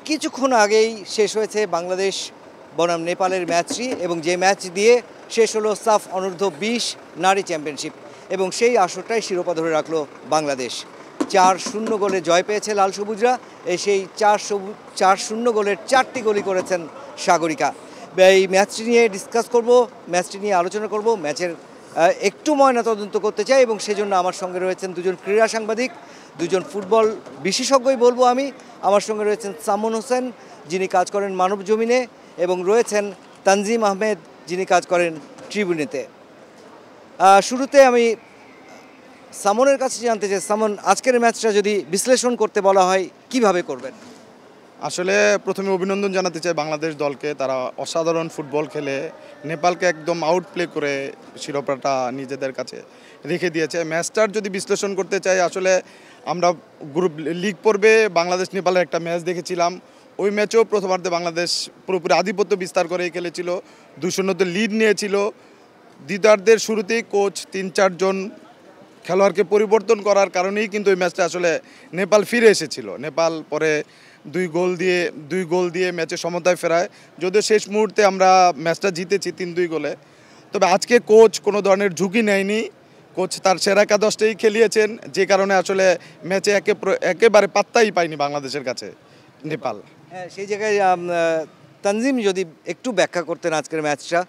কিছুক্ষণ আগেই শেষ হয়েছে বাংলাদেশ বনাম নেপালের ম্যাচটি এবং যে ম্যাচ দিয়ে শেষ হলো সাফ অনূর্ধ্ব 20 নারী চ্যাম্পিয়নশিপ এবং সেই আসরটাই শিরোপা ধরে রাখলো বাংলাদেশ। 4-0 গোলে জয় পেয়েছে লাল সবুজরা। সেই 4-0 গোলের 4টি গোলই করেছেন সাগরিকা। এই ম্যাচটি নিয়ে ডিসকাস করব, ম্যাচটি নিয়ে আলোচনা করব, ম্যাচের একটু ময়নাতদন্ত করতে চাই এবং সেজন্য আমার সঙ্গে রয়েছেন দুজন ক্রীড়া সাংবাদিক, দুজন ফুটবল বিশেষজ্ঞই বলবো আমি। আমার সঙ্গে রয়েছেন সামন হোসেন, যিনি কাজ করেন মানব জমিনে, এবং রয়েছেন তানজিম আহমেদ, যিনি কাজ করেন ট্রিবিউনেতে। শুরুতে আমি সামনের কাছে জানতে চাই, সামন, আজকের ম্যাচটা যদি বিশ্লেষণ করতে বলা হয় কিভাবে করবেন? আসলে প্রথমে অভিনন্দন জানাতে চাই বাংলাদেশ দলকে। তারা অসাধারণ ফুটবল খেলে নেপালকে একদম আউট প্লে করে শিরোপাটা নিজেদের কাছে রেখে দিয়েছে। ম্যাচটার যদি বিশ্লেষণ করতে চাই, আসলে আমরা গ্রুপ লিগ পর্বে বাংলাদেশ নেপালের একটা ম্যাচ দেখেছিলাম। ওই ম্যাচেও প্রথমার্ধে বাংলাদেশ পুরোপুরি আধিপত্য বিস্তার করে খেলেছিল, 2-0 লিড নিয়েছিল। দ্বিতীয়ার্ধের শুরুতেই কোচ 3-4 জন খেলোয়াড়কে পরিবর্তন করার কারণেই কিন্তু ওই ম্যাচটা আসলে নেপাল ফিরে এসেছিল। নেপাল পরে দুই গোল দিয়ে ম্যাচে সমতায় ফেরায়, যদিও শেষ মুহূর্তে আমরা ম্যাচটা জিতেছি 3-2 গোলে। তবে আজকে কোচ কোনো ধরনের ঝুঁকি নেয়নি, কোচ তার সেরা একাদশটাই খেলিয়েছেন, যে কারণে আসলে ম্যাচে একেবারে পাত্তাই পায়নি বাংলাদেশের কাছে নেপাল। হ্যাঁ, সেই জায়গায় তানজিম যদি একটু ব্যাখ্যা করতেন আজকের ম্যাচটা।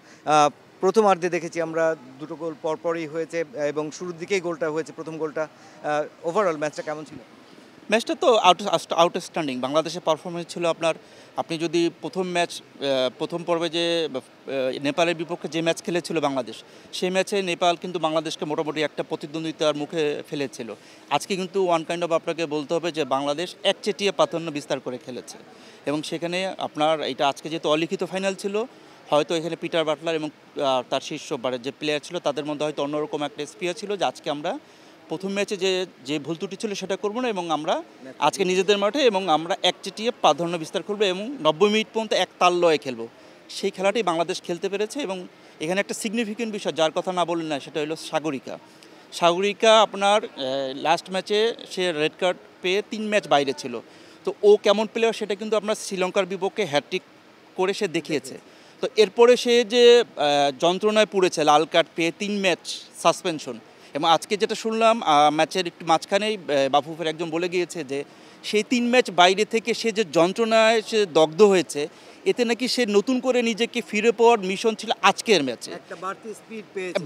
প্রথমার্ধে দেখেছি আমরা দুটো গোল পরপরই হয়েছে এবং শুরুর দিকেই গোলটা হয়েছে, প্রথম গোলটা। ওভারঅল ম্যাচটা কেমন ছিল? ম্যাচটা তো আউটস্ট্যান্ডিং বাংলাদেশের পারফরমেন্স ছিল। আপনি যদি প্রথম পর্বে যে নেপালের বিপক্ষে যে ম্যাচ খেলেছিল বাংলাদেশ, সেই ম্যাচে নেপাল কিন্তু বাংলাদেশকে মোটামুটি একটা প্রতিদ্বন্দ্বিতার মুখে ফেলেছিল। আজকে কিন্তু ওয়ান কাইন্ড অফ আপনাকে বলতে হবে যে বাংলাদেশ একচেটিয়া প্রাধান্য বিস্তার করে খেলেছে এবং সেখানে এটা আজকে যেহেতু অলিখিত ফাইনাল ছিল, হয়তো এখানে পিটার বাটলার এবং তার শীর্ষ যে প্লেয়ার ছিল তাদের মধ্যে হয়তো অন্যরকম একটা স্পিয়ার ছিল যে আজকে আমরা প্রথম ম্যাচে যে ভুল ত্রুটি ছিল সেটা করবো না এবং আমরা আজকে নিজেদের মাঠে এবং আমরা একচেটিয়া প্রাধান্য বিস্তার করবো এবং 90 মিনিট পর্যন্ত এক তাল্লয়ে খেলবো। সেই খেলাটি বাংলাদেশ খেলতে পেরেছে এবং এখানে একটা সিগনিফিকেন্ট বিষয় যার কথা না বললেন না, সেটা হলো সাগরিকা আপনার লাস্ট ম্যাচে সে রেড কার্ড পেয়ে 3 ম্যাচ বাইরে ছিল। তো ও কেমন প্লেয়ার সেটা কিন্তু আপনার শ্রীলঙ্কার বিপক্ষে হ্যাটট্রিক করে সে দেখিয়েছে। তো এরপরে সে যে যন্ত্রণায় পড়েছে লাল কার্ড পেয়ে 3 ম্যাচ সাসপেনশন, এবং আজকে যেটা শুনলাম ম্যাচের একটু মাঝখানেই বাফুফের একজন বলে গিয়েছে যে সেই 3 ম্যাচ বাইরে থেকে সে যে যন্ত্রণায় সে দগ্ধ হয়েছে, এতে নাকি সে নতুন করে নিজেকে ফিরে পাওয়ার মিশন ছিল আজকের ম্যাচে,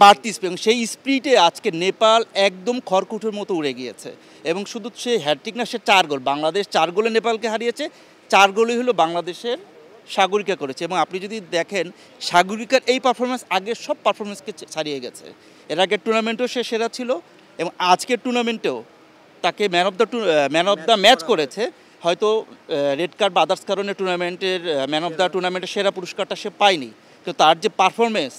বাড়তি স্পিড, এবং সেই স্পিডে আজকে নেপাল একদম খড়কুটোর মতো উড়ে গিয়েছে এবং শুধু সে হ্যাটট্রিক না, সে 4 গোল, বাংলাদেশ 4 গোলে নেপালকে হারিয়েছে। 4 গোলই হলো বাংলাদেশের সাগরিকা করেছে এবং আপনি যদি দেখেন সাগরিকার এই পারফরমেন্স আগের সব পারফরমেন্সকে ছাড়িয়ে গেছে। এর আগের টুর্নামেন্টেও সে সেরা ছিল এবং আজকের টুর্নামেন্টেও তাকে ম্যান অফ দ্য ম্যাচ করেছে। হয়তো রেড কার্ড বা আদার্স কারণে ম্যান অফ দ্য টুর্নামেন্টের সেরা পুরস্কারটা সে পায়নি, তো তার যে পারফরমেন্স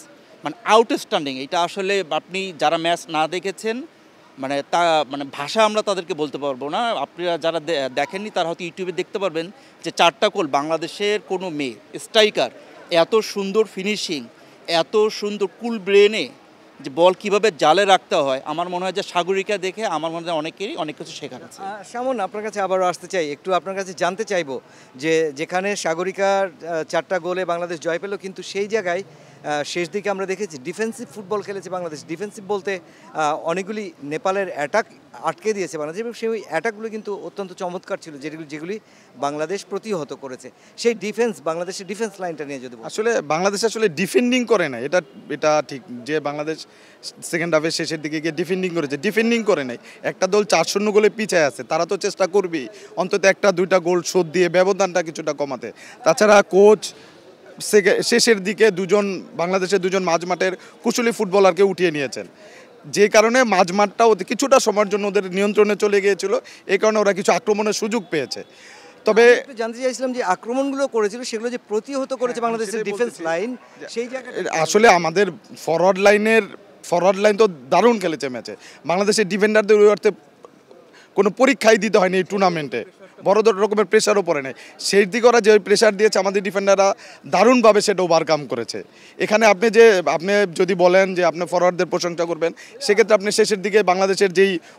আউটস্ট্যান্ডিং, এটা আসলে আপনি যারা ম্যাচ না দেখেছেন ভাষা আমরা তাদেরকে বলতে পারবো না। আপনারা যারা দেখেননি তারা হয়তো ইউটিউবে দেখতে পারবেন যে 4টা গোল বাংলাদেশের কোনো মেয়ে স্ট্রাইকার এত সুন্দর ফিনিশিং, এত সুন্দর কুল ব্রেনে যে বল কিভাবে জালে রাখতে হয়, আমার মনে হয় যে সাগরিকা দেখে আমার মনে হয় অনেকেরই অনেক কিছু শেখার আছে। সামন, আপনার কাছে আবারও আসতে চাই, একটু আপনার কাছে জানতে চাইবো যে যেখানে সাগরিকার 4টা গোলে বাংলাদেশ জয় পেল, কিন্তু সেই জায়গায় শেষ দিকে আমরা দেখেছি ডিফেন্সিভ ফুটবল খেলেছে বাংলাদেশ। ডিফেন্সিভ বলতে অনেকগুলি নেপালের অ্যাটাক আটকে দিয়েছে বাংলাদেশ এবং সেই অ্যাটাকগুলো কিন্তু অত্যন্ত চমৎকার ছিল, যেগুলি বাংলাদেশ প্রতিহত করেছে। সেই বাংলাদেশের ডিফেন্স লাইনটা নিয়ে যদি বাংলাদেশ আসলে ডিফেন্ডিং করে না, এটা ঠিক যে বাংলাদেশ সেকেন্ড হাফের শেষের দিকে গিয়ে ডিফেন্ডিং করে নাই। একটা দল 4-0 গোলে পিছায় আছে, তারা তো চেষ্টা করবেই অন্তত 1-2টা গোল শোধ দিয়ে ব্যবধানটা কিছুটা কমাতে। তাছাড়া কোচ শেষের দিকে বাংলাদেশের 2জন মাঝমাঠের কুশলী ফুটবলারকে উঠিয়ে নিয়েছেন, যে কারণে মাঝমাঠটা কিছুটা সময়ের জন্য ওদের নিয়ন্ত্রণে চলে গিয়েছিল, এই কারণে ওরা কিছু আক্রমণের সুযোগ পেয়েছে। তবে জানতে চাইছিলাম যে আক্রমণগুলো করেছিল সেগুলো যে প্রতিহত করেছে বাংলাদেশের ডিফেন্স লাইন, সেই জায়গায় আসলে আমাদের ফরওয়ার্ড লাইন তো দারুণ খেলেছে ম্যাচে। বাংলাদেশের ডিফেন্ডারদের ওই অর্থে কোনো পরীক্ষাই দিতে হয়নি এই টুর্নামেন্টে, বড় রকমের প্রেশারও পড়ে নাই। সেই দিকে ওরা যে প্রেশার দিয়েছে আমাদের ডিফেন্ডাররা দারুণভাবে সেটা ওভারকাম করেছে। এখানে আপনি যদি বলেন যে আপনি ফরওয়ার্ডদের প্রশংসা করবেন, সেক্ষেত্রে আপনি শেষের দিকে বাংলাদেশের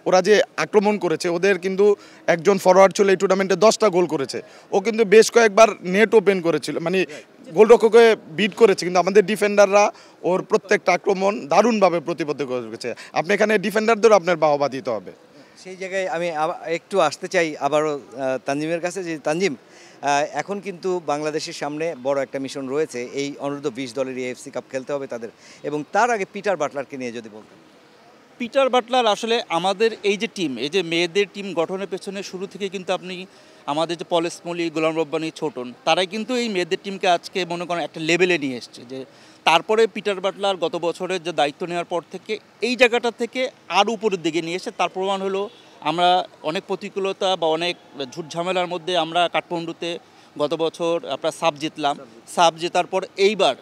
ওরা যে আক্রমণ করেছে, ওদের কিন্তু একজন ফরওয়ার্ড ছিল এই টুর্নামেন্টে 10টা গোল করেছে। ও কিন্তু বেশ কয়েকবার নেট ওপেন করেছিল, মানে গোলরক্ষককে বিট করেছে, কিন্তু আমাদের ডিফেন্ডাররা ওর প্রত্যেকটা আক্রমণ দারুণভাবে প্রতিবদ্ধ করেছে। আপনি এখানে ডিফেন্ডারদেরও আপনার বাহবা দিতে হবে। সেই জায়গায় আমি একটু আসতে চাই আবারও তানজিমের কাছে, যে তানজিম, এখন কিন্তু বাংলাদেশের সামনে বড় একটা মিশন রয়েছে, এই অনূর্ধ্ব 20 দলের এএফসি কাপ খেলতে হবে তাদের, এবং তার আগে পিটার বাটলারকে নিয়ে যদি বলতেন। পিটার বাটলার আসলে আমাদের এই যে টিম, এই যে মেয়েদের টিম গঠনের পেছনে শুরু থেকে কিন্তু আপনি আমাদের যে পলেশ মলি, গোলাম রব্বানী, ছোটন, তারাই কিন্তু এই মেয়েদের টিমকে আজকে মনে করেন একটা লেভেলে নিয়ে এসছে। যে তারপরে পিটার বাটলার গত বছরের যে দায়িত্ব নেওয়ার পর থেকে এই জায়গাটা থেকে আরও উপরের দিকে নিয়ে এসে তার প্রমাণ হলো আমরা অনেক প্রতিকূলতা বা অনেক ঝুট ঝামেলার মধ্যে আমরা কাঠমান্ডুতে গত বছর আপনার সাব জেতার পর এইবার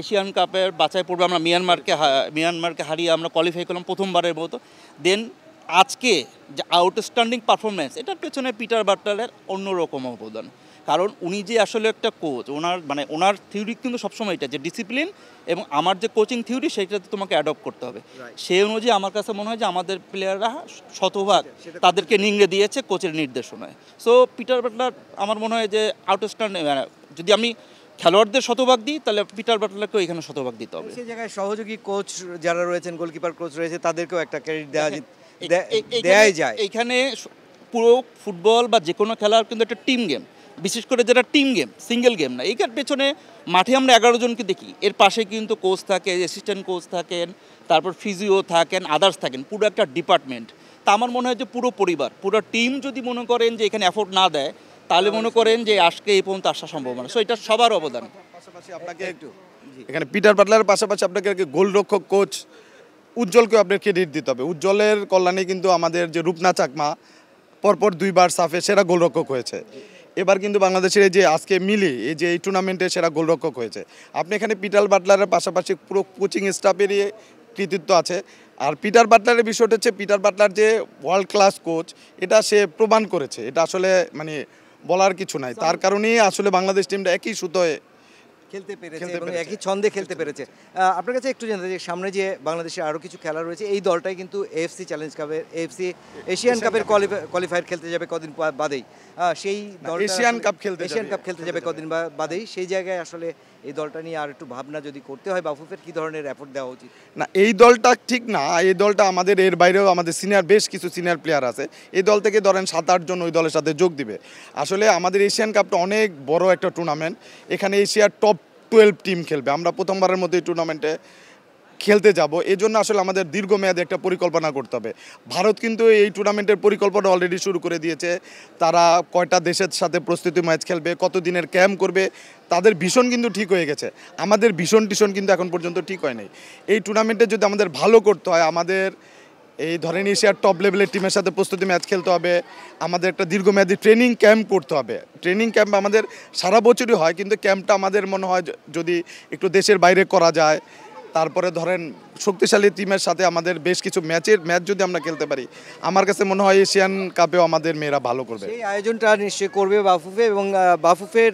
এশিয়ান কাপের বাছাই পর্বে আমরা মিয়ানমারকে হারিয়ে আমরা কোয়ালিফাই করলাম প্রথমবারের মতো। দেন আজকে যে আউটস্ট্যান্ডিং পারফরমেন্স, এটার পেছনে পিটার বাটলারের অন্যরকম অবদান। কারণ উনি যে আসলে একটা কোচ, ওনার থিওরি কিন্তু সবসময় এটা যে ডিসিপ্লিন এবং আমার যে কোচিং থিওরি সেটাতে তোমাকে অ্যাডপ্ট করতে হবে। সেই অনুযায়ী আমার কাছে মনে হয় যে আমাদের প্লেয়াররা শতভাগ তাদেরকে নিংড়ে দিয়েছে কোচের নির্দেশনায়। সো পিটার বাটলার আমার মনে হয় যে আউটস্ট্যান্ডিং, যদি আমি খেলোয়াড়দের শতভাগ দিই তাহলে পিটার বাটলারকেও এখানে শতভাগ দিতে হবে। সেই জায়গায় সহযোগী কোচ যারা রয়েছেন, গোলকিপার কোচ রয়েছে, তাদেরকেও একটা ক্রেডিট দেওয়া যায়। এইখানে পুরো ফুটবল বা যে কোনো খেলার কিন্তু একটা টিম গেম, বিশেষ করে যেটা টিম গেম, সিঙ্গেল গেম না। এইখান পেছনে মাঠে আমরা 11 জনকে দেখি, এর পাশে কিন্তু কোচ থাকে, অ্যাসিস্ট্যান্ট কোচ থাকেন, তারপর ফিজিও থাকেন, আদার্স থাকেন, পুরো একটা ডিপার্টমেন্ট। তা আমার মনে হয় যে পুরো পরিবার, পুরো টিম যদি মনে করেন যে এখানে এফোর্ট না দেয়, তাহলে মনে করেন যে আজকে এই পর্যন্ত আসা সম্ভব না। সো এটা সবার অবদান। পাশাপাশি আপনাকে এখানে পিটার বাটলারের পাশাপাশি আপনাকে গোলরক্ষক কোচ উজ্জ্বলকেও আপনার ক্রেডিট দিতে হবে। উজ্জ্বলের কল্যাণে কিন্তু আমাদের যে রূপনা চাকমা পরপর 2বার সাফে সেরা গোলরক্ষক হয়েছে। এবার কিন্তু বাংলাদেশের এই যে আজকে মিলি এই টুর্নামেন্টে সেরা গোলরক্ষক হয়েছে। আপনি এখানে পিটার বাটলারের পাশাপাশি পুরো কোচিং স্টাফেরই কৃতিত্ব আছে। আর পিটার বাটলারের বিষয়টা হচ্ছে, পিটার বাটলার যে ওয়ার্ল্ড ক্লাস কোচ, এটা সে প্রমাণ করেছে। এটা আসলে বলার কিছু নাই। তার কারণেই আসলে বাংলাদেশ টিমটা একই সুতোয় খেলতে পেরেছে এবং একই ছন্দে খেলতে পেরেছে। আপনার কাছে একটু জানতে চাই, সামনে যে বাংলাদেশের আরও কিছু খেলা রয়েছে, এই দলটাই কিন্তু এএফসি চ্যালেঞ্জ কাপের, এশিয়ান কাপের কোয়ালিফায়ার খেলতে যাবে কদিন বাদেই। সেই দলটা এশিয়ান কাপ খেলতে যাবে কদিন বাদেই। সেই জায়গায় আসলে এই দলটা নিয়ে আর একটু ভাবনা যদি করতে হয়, বাফুফের কী ধরনের এফোর্ট দেওয়া উচিত? না, এই দলটা ঠিক না। এই দলটা আমাদের এর বাইরেও আমাদের বেশ কিছু সিনিয়র প্লেয়ার আছে। এই দল থেকে ধরেন 7-8 জন ওই দলের সাথে যোগ দিবে। আসলে আমাদের এশিয়ান কাপটা অনেক বড় একটা টুর্নামেন্ট। এখানে এশিয়ার টপ 12 টিম খেলবে। আমরা প্রথমবারের মধ্যে এই টুর্নামেন্টে খেলতে যাব। এই জন্য আসলে আমাদের দীর্ঘমেয়াদী একটা পরিকল্পনা করতে হবে। ভারত কিন্তু এই টুর্নামেন্টের পরিকল্পনা অলরেডি শুরু করে দিয়েছে। তারা কয়টা দেশের সাথে প্রস্তুতি ম্যাচ খেলবে, কত দিনের ক্যাম্প করবে, তাদের ভীষণ কিন্তু ঠিক হয়ে গেছে। আমাদের ভীষণ কিন্তু এখন পর্যন্ত ঠিক হয় নাই। এই টুর্নামেন্টে যদি আমাদের ভালো করতে হয়, আমাদের এই ধরেন এশিয়ার টপ লেভেলের টিমের সাথে প্রস্তুতি ম্যাচ খেলতে হবে। আমাদের একটা দীর্ঘমেয়াদী ট্রেনিং ক্যাম্প করতে হবে। ট্রেনিং ক্যাম্প আমাদের সারা বছরই হয়, কিন্তু ক্যাম্পটা আমাদের মনে হয় যদি একটু দেশের বাইরে করা যায়, তারপরে ধরেন শক্তিশালী টিমের সাথে আমাদের বেশ কিছু ম্যাচ যদি আমরা খেলতে পারি, আমার কাছে মনে হয় এশিয়ান কাপেও আমাদের মেয়েরা ভালো করবে। সেই আয়োজনটা নিশ্চয়ই করবে বাফুফে, এবং বাফুফের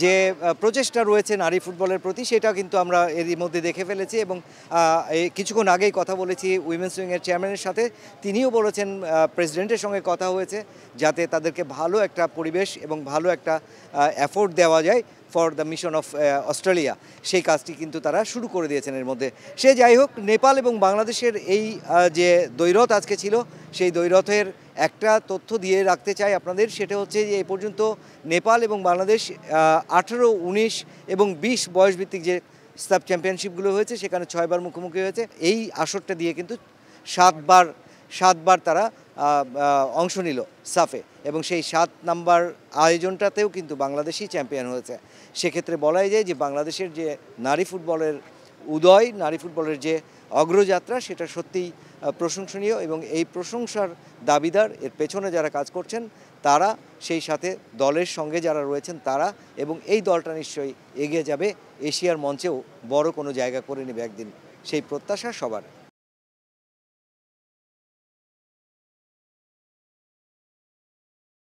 যে প্রচেষ্টা রয়েছে নারী ফুটবলের প্রতি, সেটা কিন্তু আমরা এরই মধ্যে দেখে ফেলেছি। এবং কিছুক্ষণ আগেই কথা বলেছি উইমেন্স উইংয়ের চেয়ারম্যানের সাথে, তিনিও বলেছেন প্রেসিডেন্টের সঙ্গে কথা হয়েছে যাতে তাদেরকে ভালো একটা পরিবেশ এবং ভালো একটা এফোর্ট দেওয়া যায় for the mission of Australia. সেই কাজটি কিন্তু তারা শুরু করে দিয়েছেন এর মধ্যে। সে যাই হোক, নেপাল এবং বাংলাদেশের এই যে দ্বৈরথ আজকে ছিল, সেই দ্বৈরথের একটা তথ্য দিয়ে রাখতে চাই আপনাদের। সেটা হচ্ছে যে এই পর্যন্ত নেপাল এবং বাংলাদেশ 18, 19 এবং 20 বয়সভিত্তিক যে সাব চ্যাম্পিয়নশিপগুলো হয়েছে, সেখানে 6বার মুখোমুখি হয়েছে। এই আসরটা দিয়ে কিন্তু 7বার তারা অংশ নিল সাফে, এবং সেই 7 নাম্বার আয়োজনটাতেও কিন্তু বাংলাদেশই চ্যাম্পিয়ন হয়েছে। সেক্ষেত্রে বলাই যায় যে বাংলাদেশের যে নারী ফুটবলের উদয়, নারী ফুটবলের যে অগ্রযাত্রা, সেটা সত্যিই প্রশংসনীয়, এবং এই প্রশংসার দাবিদার, এর পেছনে যারা কাজ করছেন তারা, সেই সাথে দলের সঙ্গে যারা রয়েছেন তারা, এবং এই দলটা নিশ্চয়ই এগিয়ে যাবে, এশিয়ার মঞ্চেও বড় কোনো জায়গা করে নেবে একদিন, সেই প্রত্যাশা সবার।